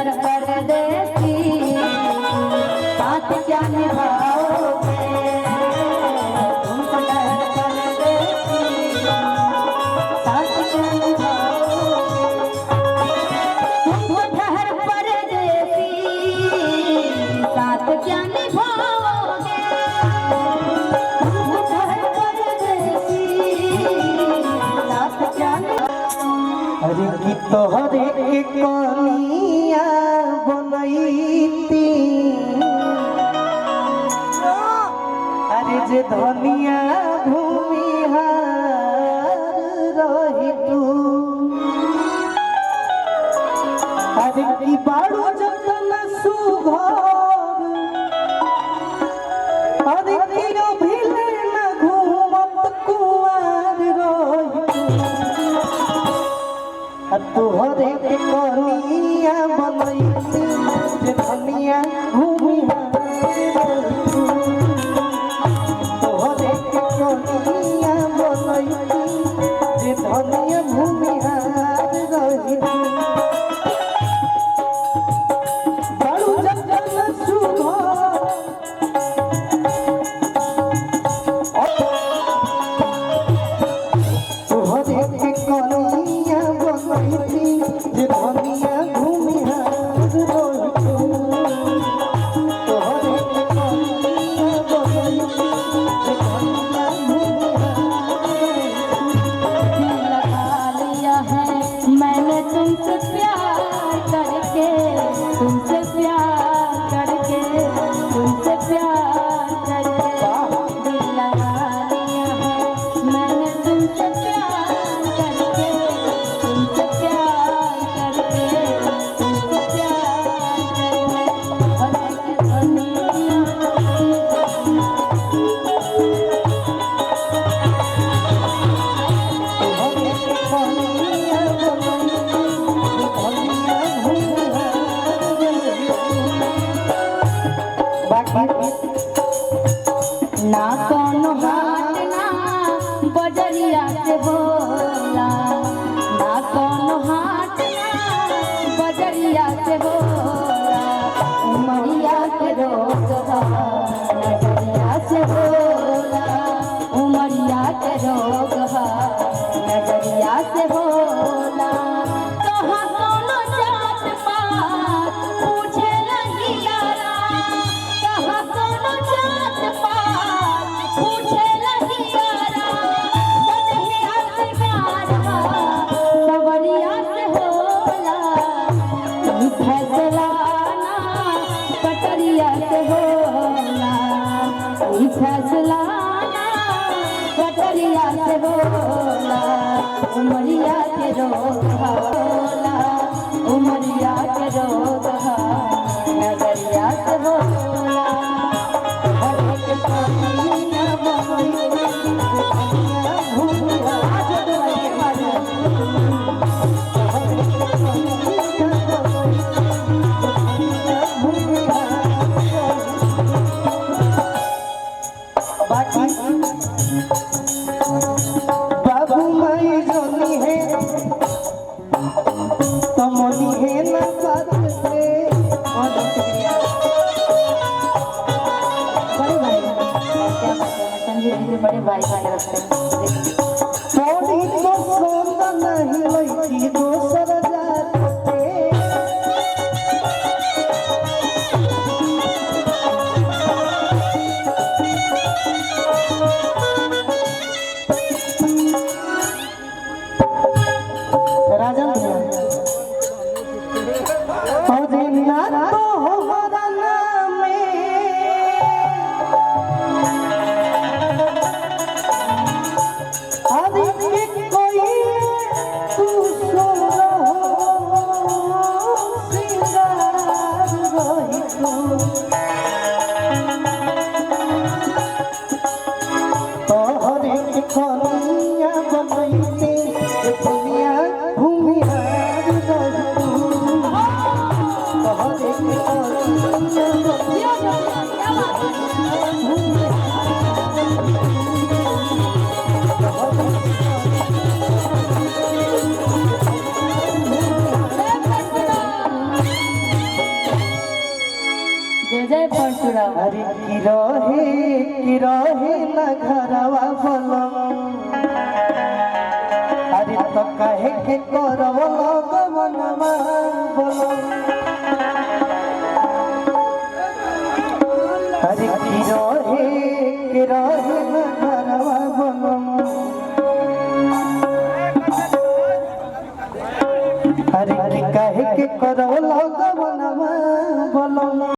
ठहर परदेसी साथ क्या निभाओगे तुमको ठहर परदेसी साथ क्या निभाओगे तुमको ठहर परदेसी साथ क्या निभाओगे तुमको ठहर परदेसी साथ क्या अरे की तोहरे के कनिया बनैती अरे जे धनिया भूमिहार रही तू अरे की बाड़ू जतन सुघर अरे किरो भिले न घूमत कुआर रही तोहरे के कनिया बनैती जे धनिया भूमिहार तोहरे के कनिया बनैती जे धनिया भूमिहार रही बाड़ू जतन सुघर तोहरे के कनिया बनैती जे धनिया भूमिहार रही तोहरे के कनिया बनैती जे धनिया भूमिहार दिल लगा लिया है मैंने तुमसे प्यार करके तुमसे प्यार करके तुमसे प्यार करके दिल लगा लिया है मैंने तुमसे प्यार करके तुमसे प्यार करके तुमसे प्यार करके तोहरे के कनिया बनैती जे धनिया भूमिहार रही बाकी ना कोनो हाट ना बजरिया से होला ना कोनो हाट ना बजरिया से होला उमरिया के रोग नजरिया से होला उमरिया के रोग नजरिया से होला कहाँ कोनो जात पात पूछे लगी यारा कहाँ कोनो जात पात पूछे लगी यारा बजरिया से प्यारा सवरिया से होला ई फैसला ना कटरिया से होला ई फैसला ना कटरिया से होला उमरिया के रोग होला उमरिया के रोग नजरिया से होला तोहरे के कनिया बनैती जे धनिया भूमिहार तोहरे के कनिया बनैती जे धनिया भूमिहार बाकी बाबू माई जोनी है तमनी है ना बात से बड़े भाई क्या बात है संजीव जी बड़े भाई माने रखते हैं थोड़ी तो सोंद नहीं लईकी दोसर जात से राजन अरे ना तो हमारा नाम अरे के कोई तू सो सिंगार रही तू तोहरे के कनिया बनैती जे धनिया भूमिहार रही तू तोहरे सुनाओ। अरे की रहे न घरवा बोलम अरे तो कहे के करव लगवनमा बोलम अरे की रहे न घरवा बोलम अरे की कहे के करव लगवनमा बोलम।